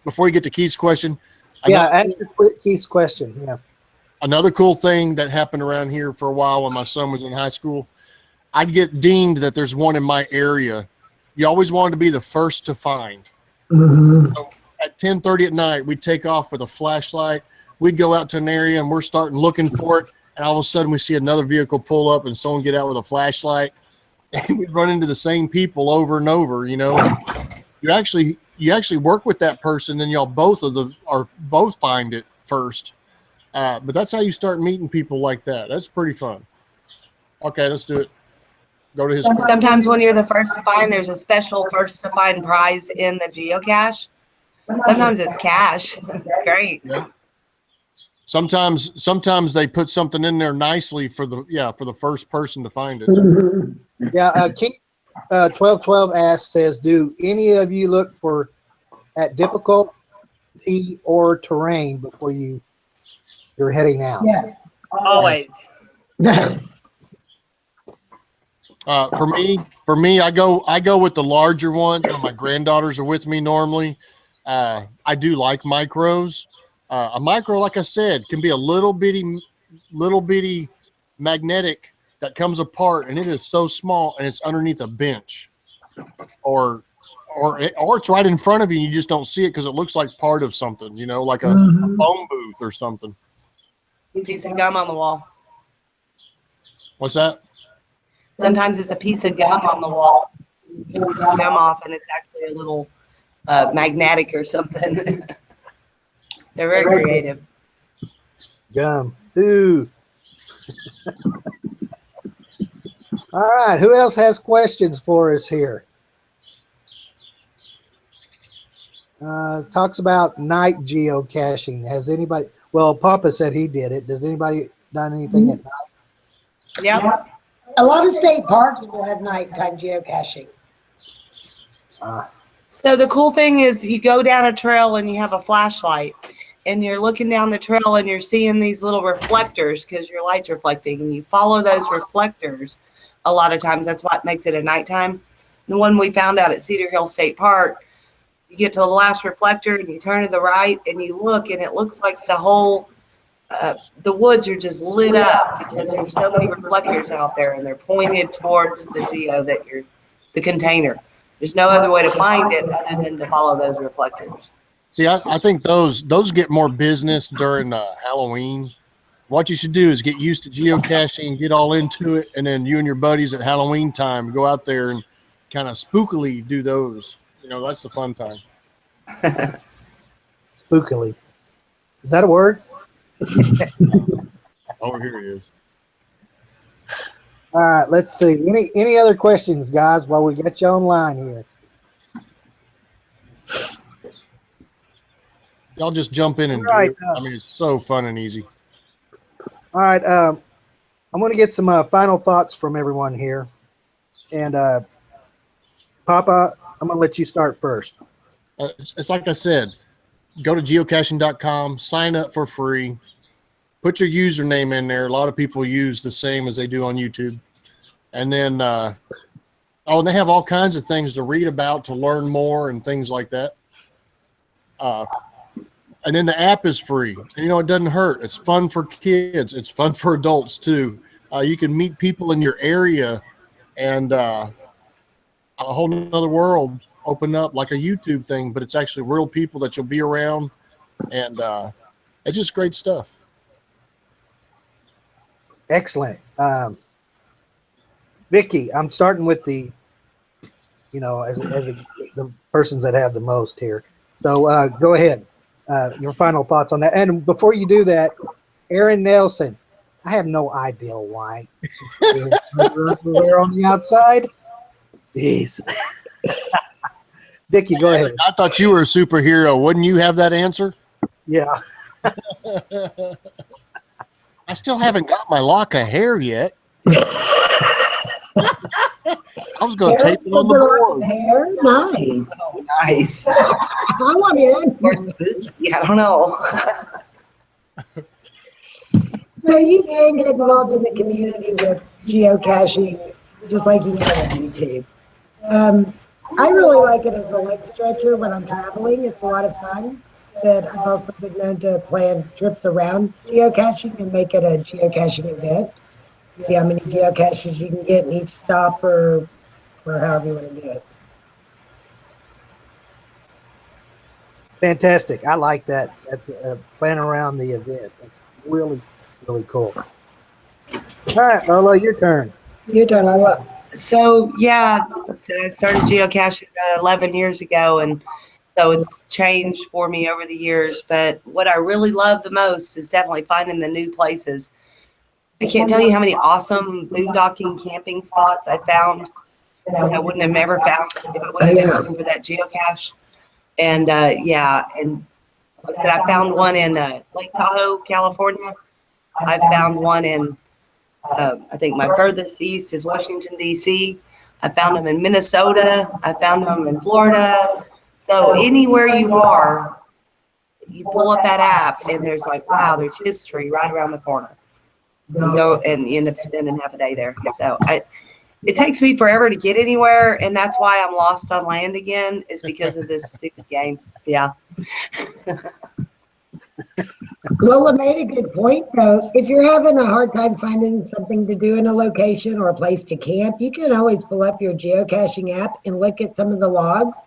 Before you get to Keith's question. answer Keith's question. Yeah. Another cool thing that happened around here for a while when my son was in high school, I'd get dinged that there's one in my area. You always wanted to be the first to find. Mm-hmm. So at 10:30 at night, we'd take off with a flashlight. We'd go out to an area and we're starting looking for it. And all of a sudden we see another vehicle pull up and someone get out with a flashlight. And we'd run into the same people over and over, you know. You actually work with that person, then y'all both find it first. But that's how you start meeting people like that. That's pretty fun. Okay, let's do it. Go to his. Sometimes when you're the first to find, there's a special first to find prize in the geocache. Sometimes it's cash. It's great. Yeah. Sometimes they put something in there nicely for the first person to find it. Yeah. Keith 1212 says, do any of you look at difficulty or terrain before you're heading out? Yes. Always. For me, I go with the larger one. My granddaughters are with me normally. I do like micros. A micro, like I said, can be a little bitty magnetic that comes apart, and it is so small, and it's underneath a bench, or it's right in front of you. And you just don't see it because it looks like part of something, you know, like a phone booth or something. Piece of gum on the wall. What's that? Sometimes it's a piece of gum on the wall. You pull the gum off, and it's actually a little magnetic or something. They're very creative. Gum. Ooh. All right. Who else has questions for us here? Talks about night geocaching. Has anybody? Well, Papa said he did it. Does anybody done anything at night? Yep. A lot of state parks will have nighttime geocaching. So the cool thing is you go down a trail and you have a flashlight and you're looking down the trail and you're seeing these little reflectors because your light's reflecting, and you follow those reflectors. A lot of times that's what makes it a nighttime. The one we found out at Cedar Hill State Park, you get to the last reflector and you turn to the right and you look, and it looks like the whole the woods are just lit up because there's so many reflectors out there and they're pointed towards the the container. There's no other way to find it other than to follow those reflectors. See, I think those get more business during Halloween. What you should do is get used to geocaching and get all into it, and then you and your buddies at Halloween time go out there and kind of spookily do those. You know, that's the fun time. Spookily. Is that a word? Oh, here it is. All right. Let's see. Any other questions, guys, while we get you online here? Y'all just jump in and do Right, it. I mean, it's so fun and easy. All right. I'm going to get some final thoughts from everyone here. And Papa, I'm going to let you start first. It's like I said, go to geocaching.com, sign up for free, put your username in there. A lot of people use the same as they do on YouTube. And then, and they have all kinds of things to read about, to learn more and things like that. And then the app is free. And, it doesn't hurt. It's fun for kids. It's fun for adults too. You can meet people in your area, and a whole nother world open up, like a YouTube thing, but it's actually real people that you'll be around, and it's just great stuff. Excellent. Vicky, I'm starting with the, the persons that have the most here. So go ahead. Your final thoughts on that. And before you do that, Aaron Nelson, I have no idea why. We're on the outside. Jeez. Vicky, go ahead. I thought you were a superhero. Wouldn't you have that answer? Yeah. I still haven't got my lock of hair yet. I was going to tape it on the board. Hair? Nice. Oh, nice. I want in. Or spooky. I don't know. So you can get involved in the community with geocaching, just like you can on YouTube. I really like it as a leg stretcher when I'm traveling. It's a lot of fun. But I've also been known to plan trips around geocaching and make it a geocaching event. See how many geocaches you can get in each stop, or however you want to do it. Fantastic. I like that. That's plan around the event. That's really, really cool. All right, Lola, your turn. Your turn, Lola. So yeah, I started geocaching 11 years ago, and so it's changed for me over the years. But what I really love the most is definitely finding the new places. I can't tell you how many awesome boondocking camping spots I found that I wouldn't have ever found if I wouldn't have been looking for that geocache. And and like I said, I found one in Lake Tahoe, California. I found one in I think my furthest east is Washington, D.C. I found them in Minnesota. I found them in Florida. So anywhere you are, you pull up that app and there's like, wow, there's history right around the corner. You go and you end up spending half a day there. So it takes me forever to get anywhere, and that's why I'm lost on land again, is because of this stupid game. Yeah. Lola made a good point, though. If you're having a hard time finding something to do in a location or a place to camp, you can always pull up your geocaching app and look at some of the logs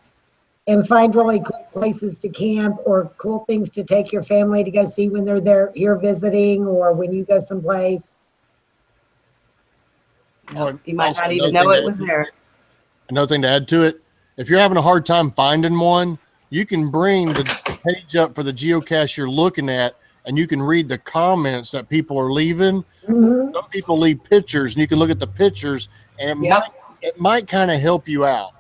and find really cool places to camp or cool things to take your family to go see when they're here visiting or when you go someplace. You might not even know it was there. Another thing to add to it, if you're having a hard time finding one, you can bring the page up for the geocache you're looking at, and you can read the comments that people are leaving. Mm-hmm. Some people leave pictures, and you can look at the pictures, and it might kind of help you out.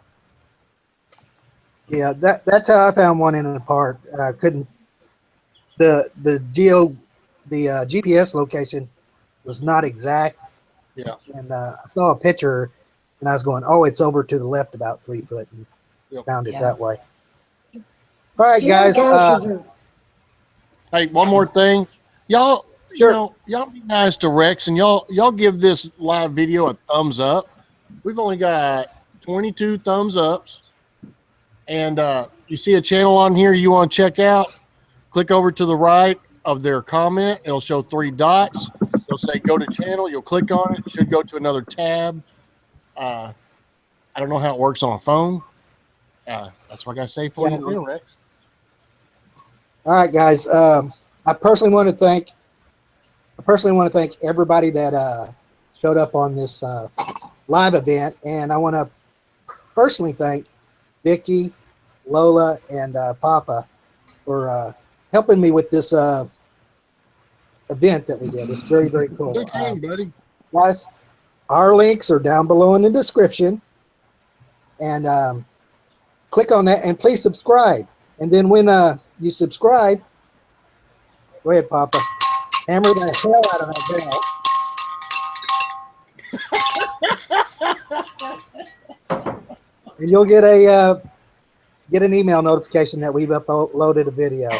Yeah, that's how I found one in a park. Couldn't the GPS location was not exact. Yeah, and I saw a picture, and I was going, "Oh, it's over to the left about 3 foot," and found it that way. All right, guys. Hey, one more thing, y'all. Sure. Y'all be nice to Rex, and y'all give this live video a thumbs up. We've only got 22 thumbs ups. And you see a channel on here you want to check out, click over to the right of their comment. It'll show 3 dots. It'll say go to channel. You'll click on it. It should go to another tab. I don't know how it works on a phone. That's what I got to say for you, Rex. All right, guys. I personally want to thank everybody that showed up on this live event, and I want to personally thank Vicky, Lola, and Papa for helping me with this event that we did. It's very, very cool. Good thing, buddy. Guys, our links are down below in the description, and click on that, and please subscribe. And then when you subscribe, go ahead, Papa, hammer the hell out of that bell. And you'll get a get an email notification that we've uploaded a video.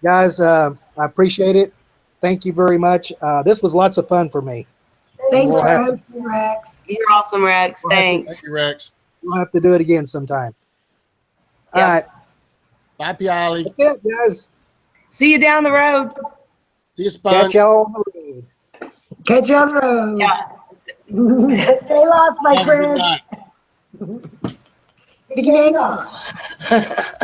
Guys, I appreciate it. Thank you very much. This was lots of fun for me. Thanks We'll for have- hosting, Rex. You're awesome, Rex. Well, Thanks. Thank you, Rex. We'll have to do it again sometime. All Yep. right. Bye, Piali. That's it, guys. See you down the road. See you, Sponge. Catch y'all on the road. Catch you on the road. Yeah. Stay lost, my Have a good friend. night. Vicky VanGo.